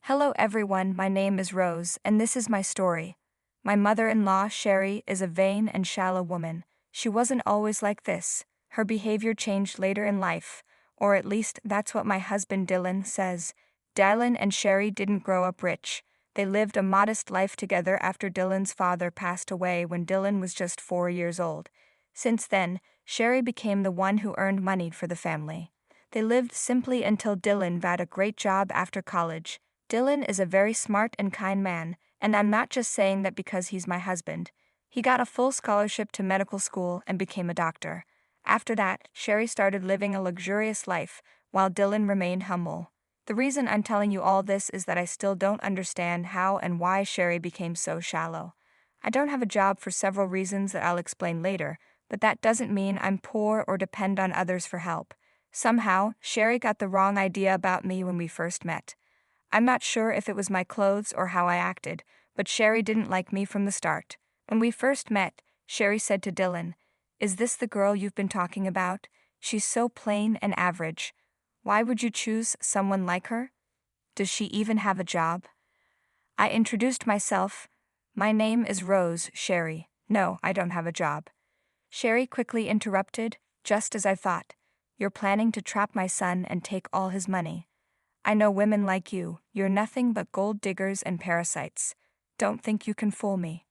Hello everyone, my name is Rose, and this is my story. My mother-in-law, Sherry, is a vain and shallow woman. She wasn't always like this. Her behavior changed later in life, or at least that's what my husband Dylan says. Dylan and Sherry didn't grow up rich. They lived a modest life together after Dylan's father passed away when Dylan was just 4 years old. Since then, Sherry became the one who earned money for the family. They lived simply until Dylan got a great job after college. Dylan is a very smart and kind man, and I'm not just saying that because he's my husband. He got a full scholarship to medical school and became a doctor. After that, Sherry started living a luxurious life, while Dylan remained humble. The reason I'm telling you all this is that I still don't understand how and why Sherry became so shallow. I don't have a job for several reasons that I'll explain later, but that doesn't mean I'm poor or depend on others for help. Somehow, Sherry got the wrong idea about me when we first met. I'm not sure if it was my clothes or how I acted, but Sherry didn't like me from the start. When we first met, Sherry said to Dylan, "Is this the girl you've been talking about? She's so plain and average. Why would you choose someone like her? Does she even have a job?" I introduced myself. "My name is Rose, Sherry. No, I don't have a job." Sherry quickly interrupted, "Just as I thought. You're planning to trap my son and take all his money. I know women like you, you're nothing but gold diggers and parasites. Don't think you can fool me."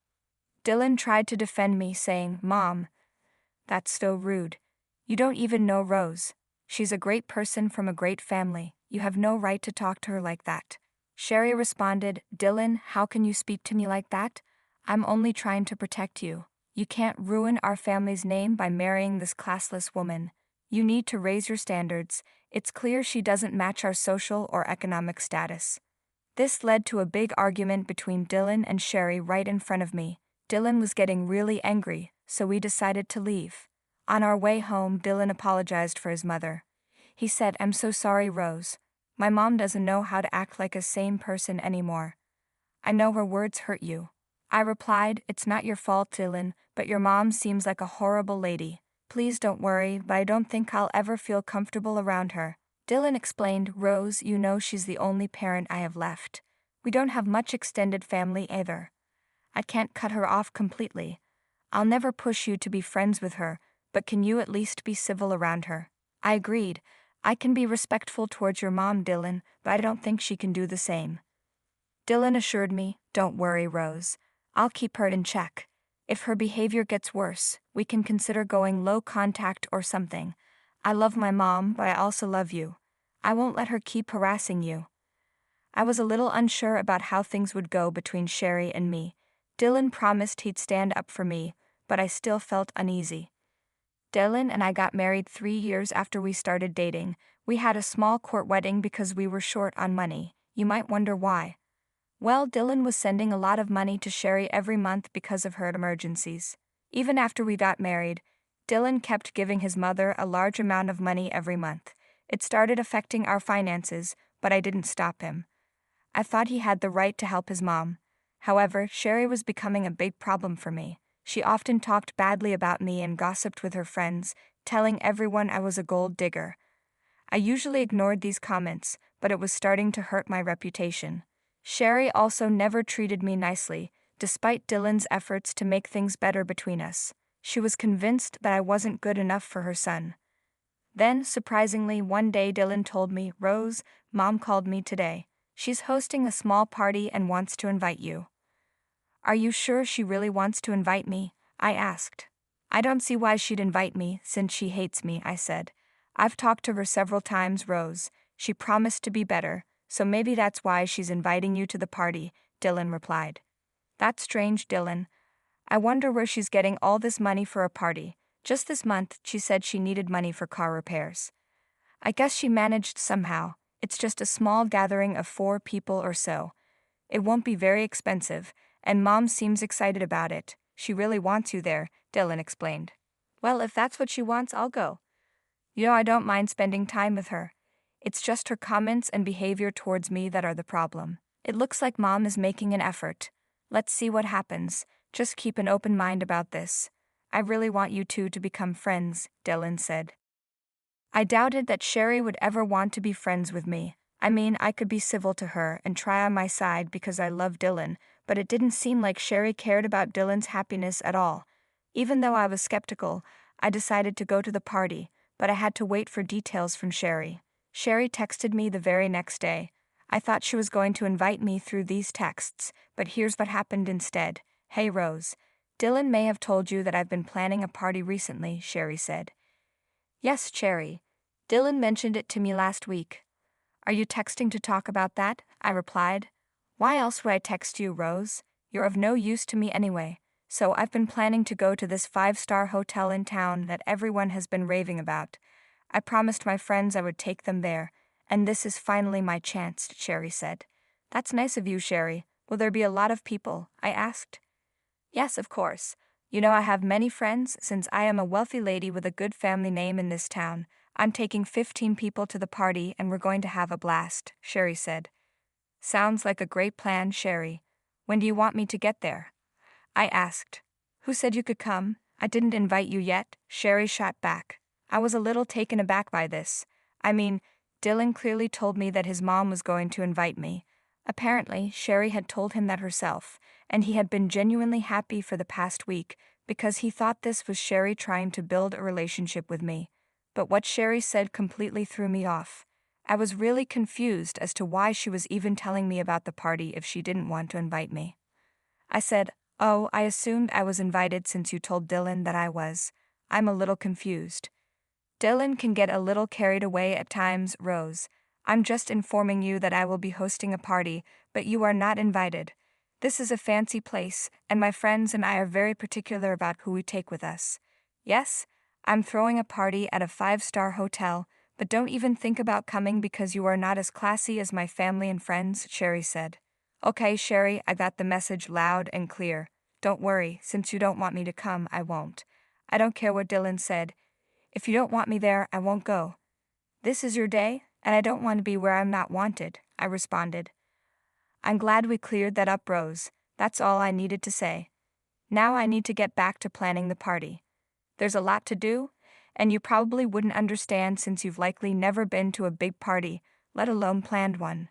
Dylan tried to defend me, saying, "Mom, that's so rude. You don't even know Rose. She's a great person from a great family. You have no right to talk to her like that." Sherry responded, "Dylan, how can you speak to me like that? I'm only trying to protect you. You can't ruin our family's name by marrying this classless woman. You need to raise your standards. It's clear she doesn't match our social or economic status." This led to a big argument between Dylan and Sherry right in front of me. Dylan was getting really angry, so we decided to leave. On our way home, Dylan apologized for his mother. He said, "I'm so sorry, Rose. My mom doesn't know how to act like a sane person anymore. I know her words hurt you." I replied, "It's not your fault, Dylan, but your mom seems like a horrible lady. Please don't worry, but I don't think I'll ever feel comfortable around her." Dylan explained, "Rose, you know she's the only parent I have left. We don't have much extended family either. I can't cut her off completely. I'll never push you to be friends with her, but can you at least be civil around her?" I agreed. "I can be respectful towards your mom, Dylan, but I don't think she can do the same." Dylan assured me, "Don't worry, Rose. I'll keep her in check. If her behavior gets worse, we can consider going low contact or something. I love my mom, but I also love you. I won't let her keep harassing you." I was a little unsure about how things would go between Sherry and me. Dylan promised he'd stand up for me, but I still felt uneasy. Dylan and I got married 3 years after we started dating. We had a small court wedding because we were short on money. You might wonder why. Well, Dylan was sending a lot of money to Sherry every month because of her emergencies. Even after we got married, Dylan kept giving his mother a large amount of money every month. It started affecting our finances, but I didn't stop him. I thought he had the right to help his mom. However, Sherry was becoming a big problem for me. She often talked badly about me and gossiped with her friends, telling everyone I was a gold digger. I usually ignored these comments, but it was starting to hurt my reputation. Sherry also never treated me nicely, despite Dylan's efforts to make things better between us. She was convinced that I wasn't good enough for her son. Then, surprisingly, one day Dylan told me, "Rose, Mom called me today. She's hosting a small party and wants to invite you." "Are you sure she really wants to invite me?" I asked. "I don't see why she'd invite me, since she hates me," I said. "I've talked to her several times, Rose. She promised to be better, so maybe that's why she's inviting you to the party," Dylan replied. "That's strange, Dylan. I wonder where she's getting all this money for a party. Just this month, she said she needed money for car repairs. I guess she managed somehow. It's just a small gathering of 4 people or so. It won't be very expensive, and Mom seems excited about it. She really wants you there," Dylan explained. "Well, if that's what she wants, I'll go. You know, I don't mind spending time with her. It's just her comments and behavior towards me that are the problem. It looks like Mom is making an effort. Let's see what happens. Just keep an open mind about this. I really want you two to become friends," Dylan said. I doubted that Sherry would ever want to be friends with me. I mean, I could be civil to her and try on my side because I love Dylan, but it didn't seem like Sherry cared about Dylan's happiness at all. Even though I was skeptical, I decided to go to the party, but I had to wait for details from Sherry. Sherry texted me the very next day. I thought she was going to invite me through these texts, but here's what happened instead. Hey Rose. Dylan may have told you that I've been planning a party recently, Sherry said. Yes, Sherry. Dylan mentioned it to me last week. Are you texting to talk about that? I replied. Why else would I text you, Rose? You're of no use to me anyway. So I've been planning to go to this 5-star hotel in town that everyone has been raving about. I promised my friends I would take them there, and this is finally my chance, Sherry said. That's nice of you, Sherry. Will there be a lot of people? I asked. Yes, of course. You know I have many friends since I am a wealthy lady with a good family name in this town. I'm taking 15 people to the party and we're going to have a blast, Sherry said. Sounds like a great plan, Sherry. When do you want me to get there? I asked. Who said you could come? I didn't invite you yet, Sherry shot back. I was a little taken aback by this. I mean, Dylan clearly told me that his mom was going to invite me. Apparently, Sherry had told him that herself, and he had been genuinely happy for the past week because he thought this was Sherry trying to build a relationship with me. But what Sherry said completely threw me off. I was really confused as to why she was even telling me about the party if she didn't want to invite me. I said, "Oh, I assumed I was invited since you told Dylan that I was. I'm a little confused." Dylan can get a little carried away at times, Rose. I'm just informing you that I will be hosting a party, but you are not invited. This is a fancy place, and my friends and I are very particular about who we take with us. Yes, I'm throwing a party at a 5-star hotel, but don't even think about coming because you are not as classy as my family and friends, Sherry said. Okay, Sherry, I got the message loud and clear. Don't worry, since you don't want me to come, I won't. I don't care what Dylan said. If you don't want me there, I won't go. This is your day, and I don't want to be where I'm not wanted, I responded. I'm glad we cleared that up, Rose. That's all I needed to say. Now I need to get back to planning the party. There's a lot to do, and you probably wouldn't understand since you've likely never been to a big party, let alone planned one.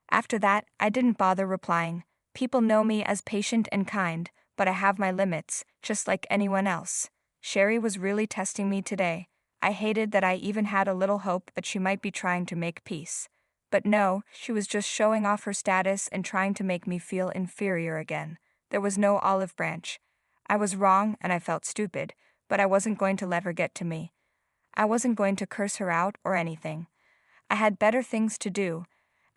After that, I didn't bother replying. People know me as patient and kind, but I have my limits, just like anyone else. Sherry was really testing me today. I hated that I even had a little hope that she might be trying to make peace. But no, she was just showing off her status and trying to make me feel inferior again. There was no olive branch. I was wrong and I felt stupid, but I wasn't going to let her get to me. I wasn't going to curse her out or anything. I had better things to do,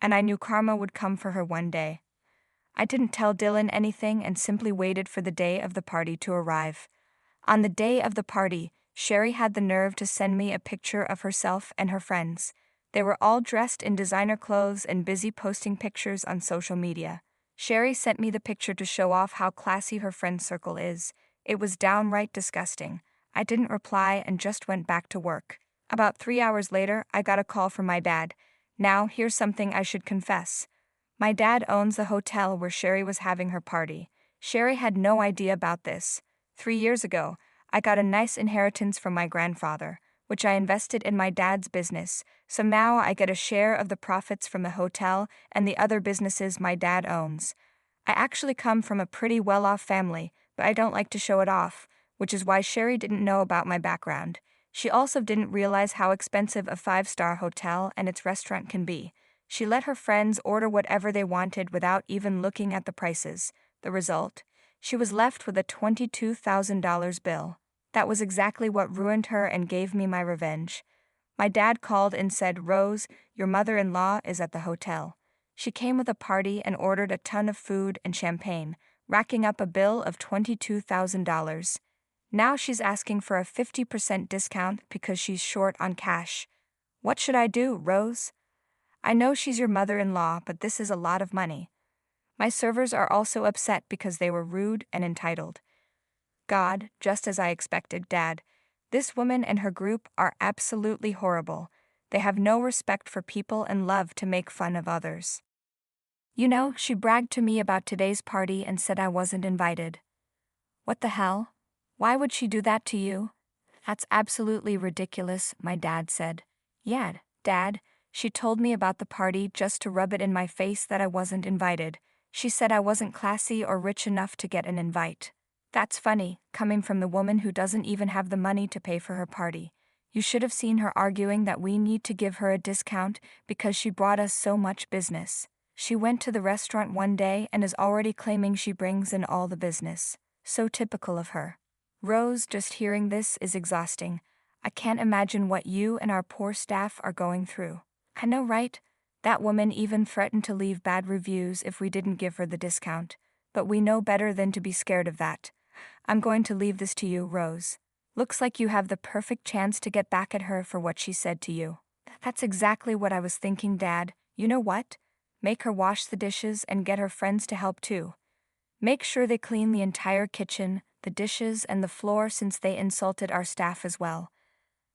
and I knew karma would come for her one day. I didn't tell Dylan anything and simply waited for the day of the party to arrive. On the day of the party, Sherry had the nerve to send me a picture of herself and her friends. They were all dressed in designer clothes and busy posting pictures on social media. Sherry sent me the picture to show off how classy her friend circle is. It was downright disgusting. I didn't reply and just went back to work. About 3 hours later, I got a call from my dad. Now, here's something I should confess. My dad owns the hotel where Sherry was having her party. Sherry had no idea about this. 3 years ago, I got a nice inheritance from my grandfather, which I invested in my dad's business, so now I get a share of the profits from the hotel and the other businesses my dad owns. I actually come from a pretty well-off family, but I don't like to show it off, which is why Sherry didn't know about my background. She also didn't realize how expensive a 5-star hotel and its restaurant can be. She let her friends order whatever they wanted without even looking at the prices. The result? She was left with a $22,000 bill. That was exactly what ruined her and gave me my revenge. My dad called and said, "Rose, your mother-in-law is at the hotel." She came with a party and ordered a ton of food and champagne, racking up a bill of $22,000. Now she's asking for a 50% discount because she's short on cash. What should I do, Rose? I know she's your mother-in-law, but this is a lot of money. My servers are also upset because they were rude and entitled. God, just as I expected, Dad. This woman and her group are absolutely horrible. They have no respect for people and love to make fun of others. You know, she bragged to me about today's party and said I wasn't invited. What the hell? Why would she do that to you? That's absolutely ridiculous, my dad said. Yeah, Dad, She told me about the party just to rub it in my face that I wasn't invited. She said I wasn't classy or rich enough to get an invite. That's funny, coming from the woman who doesn't even have the money to pay for her party. You should have seen her arguing that we need to give her a discount because she brought us so much business. She went to the restaurant one day and is already claiming she brings in all the business. So typical of her. Rose, just hearing this is exhausting. I can't imagine what you and our poor staff are going through. I know, right? That woman even threatened to leave bad reviews if we didn't give her the discount. But we know better than to be scared of that. I'm going to leave this to you, Rose. Looks like you have the perfect chance to get back at her for what she said to you. That's exactly what I was thinking, Dad. You know what? Make her wash the dishes and get her friends to help too. Make sure they clean the entire kitchen, the dishes, and the floor since they insulted our staff as well.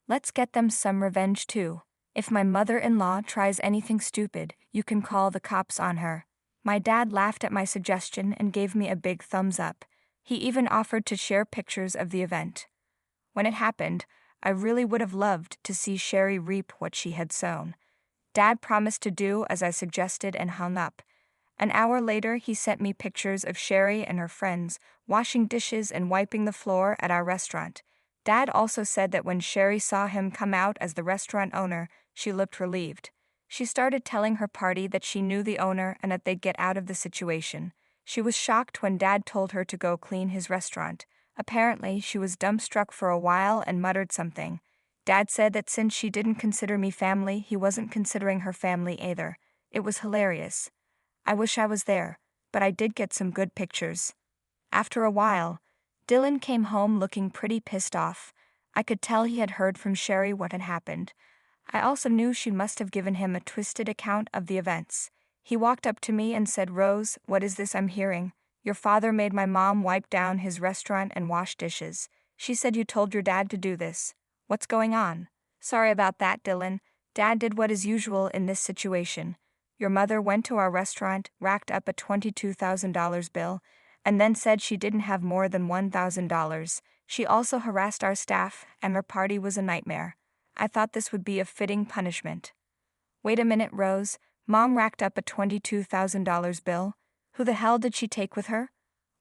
Let's get them some revenge too. If my mother-in-law tries anything stupid, you can call the cops on her. My dad laughed at my suggestion and gave me a big thumbs up. He even offered to share pictures of the event. When it happened, I really would have loved to see Sherry reap what she had sown. Dad promised to do as I suggested and hung up. An hour later, he sent me pictures of Sherry and her friends washing dishes and wiping the floor at our restaurant. Dad also said that when Sherry saw him come out as the restaurant owner, she looked relieved. She started telling her party that she knew the owner and that they'd get out of the situation. She was shocked when Dad told her to go clean his restaurant. Apparently, she was dumbstruck for a while and muttered something. Dad said that since she didn't consider me family, he wasn't considering her family either. It was hilarious. I wish I was there, but I did get some good pictures. After a while, Dylan came home looking pretty pissed off. I could tell he had heard from Sherry what had happened. I also knew she must have given him a twisted account of the events. He walked up to me and said, "Rose, what is this I'm hearing? Your father made my mom wipe down his restaurant and wash dishes. She said you told your dad to do this. What's going on?" "Sorry about that, Dylan. Dad did what is usual in this situation. Your mother went to our restaurant, racked up a $22,000 bill, and then said she didn't have more than $1,000. She also harassed our staff, and her party was a nightmare. I thought this would be a fitting punishment." "Wait a minute, Rose. Mom racked up a $22,000 bill. Who the hell did she take with her?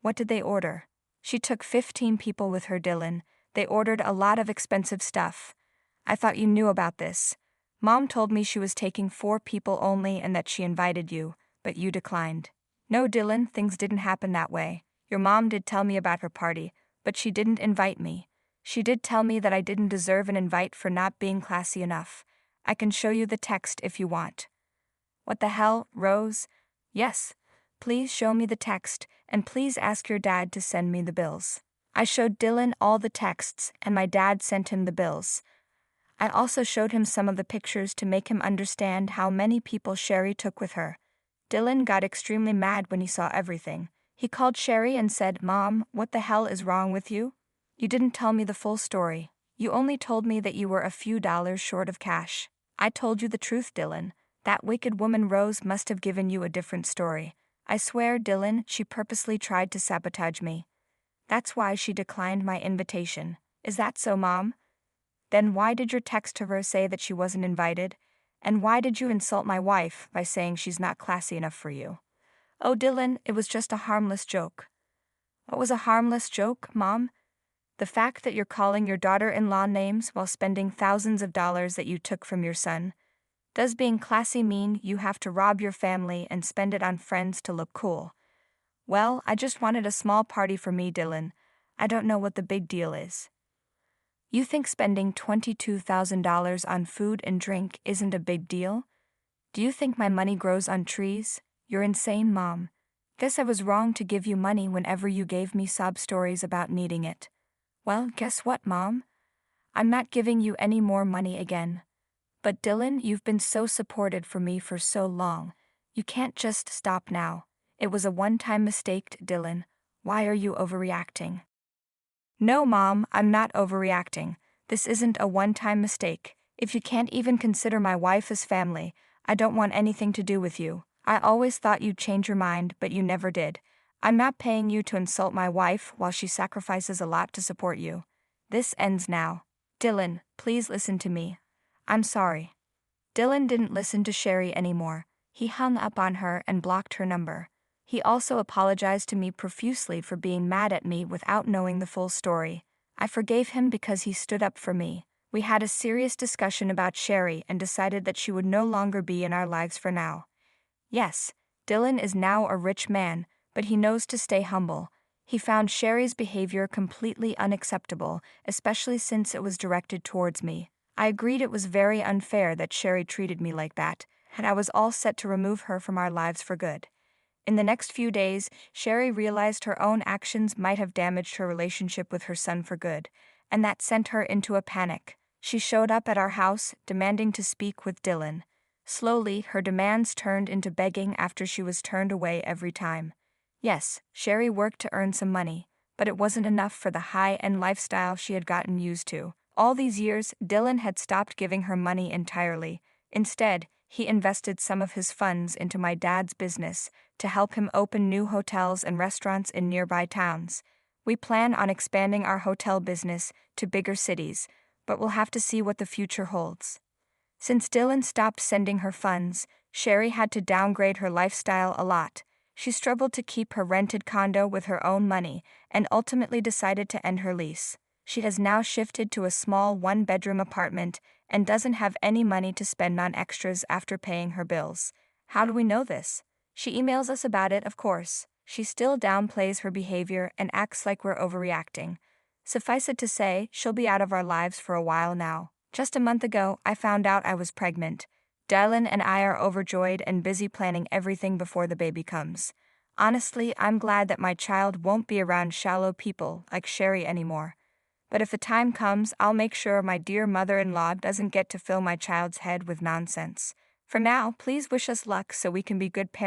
What did they order?" "She took 15 people with her, Dylan. They ordered a lot of expensive stuff. I thought you knew about this. Mom told me she was taking 4 people only and that she invited you, but you declined." "No, Dylan, things didn't happen that way. Your mom did tell me about her party, but she didn't invite me. She did tell me that I didn't deserve an invite for not being classy enough. I can show you the text if you want." "What the hell, Rose?" "Yes. Please show me the text, and please ask your dad to send me the bills." I showed Dylan all the texts, and my dad sent him the bills. I also showed him some of the pictures to make him understand how many people Sherry took with her. Dylan got extremely mad when he saw everything. He called Sherry and said, "Mom, what the hell is wrong with you? You didn't tell me the full story. You only told me that you were a few dollars short of cash." "I told you the truth, Dylan. That wicked woman Rose must have given you a different story. I swear, Dylan, she purposely tried to sabotage me. That's why she declined my invitation." "Is that so, Mom? Then why did your text to her say that she wasn't invited? And why did you insult my wife by saying she's not classy enough for you?" "Oh, Dylan, it was just a harmless joke." "What was a harmless joke, Mom?" "The fact that you're calling your daughter-in-law names while spending thousands of dollars that you took from your son. Does being classy mean you have to rob your family and spend it on friends to look cool?" "Well, I just wanted a small party for me, Dylan. I don't know what the big deal is." "You think spending $22,000 on food and drink isn't a big deal? Do you think my money grows on trees? You're insane, Mom. Guess I was wrong to give you money whenever you gave me sob stories about needing it." "Well, guess what, Mom? I'm not giving you any more money again." "But Dylan, you've been so supportive for me for so long. You can't just stop now. It was a one-time mistake, Dylan. Why are you overreacting?" "No, Mom, I'm not overreacting. This isn't a one-time mistake. If you can't even consider my wife as family, I don't want anything to do with you. I always thought you'd change your mind, but you never did. I'm not paying you to insult my wife while she sacrifices a lot to support you. This ends now. Dylan, please listen to me. I'm sorry." Dylan didn't listen to Sherry anymore. He hung up on her and blocked her number. He also apologized to me profusely for being mad at me without knowing the full story. I forgave him because he stood up for me. We had a serious discussion about Sherry and decided that she would no longer be in our lives for now. Yes, Dylan is now a rich man, but he knows to stay humble. He found Sherry's behavior completely unacceptable, especially since it was directed towards me. I agreed it was very unfair that Sherry treated me like that, and I was all set to remove her from our lives for good. In the next few days, Sherry realized her own actions might have damaged her relationship with her son for good, and that sent her into a panic. She showed up at our house, demanding to speak with Dylan. Slowly, her demands turned into begging after she was turned away every time. Yes, Sherry worked to earn some money, but it wasn't enough for the high-end lifestyle she had gotten used to. All these years, Dylan had stopped giving her money entirely. Instead, he invested some of his funds into my dad's business to help him open new hotels and restaurants in nearby towns. We plan on expanding our hotel business to bigger cities, but we'll have to see what the future holds. Since Dylan stopped sending her funds, Sherry had to downgrade her lifestyle a lot. She struggled to keep her rented condo with her own money and ultimately decided to end her lease. She has now shifted to a small one-bedroom apartment and doesn't have any money to spend on extras after paying her bills. How do we know this? She emails us about it, of course. She still downplays her behavior and acts like we're overreacting. Suffice it to say, she'll be out of our lives for a while now. Just a month ago, I found out I was pregnant. Dylan and I are overjoyed and busy planning everything before the baby comes. Honestly, I'm glad that my child won't be around shallow people like Sherry anymore. But if the time comes, I'll make sure my dear mother-in-law doesn't get to fill my child's head with nonsense. For now, please wish us luck so we can be good parents.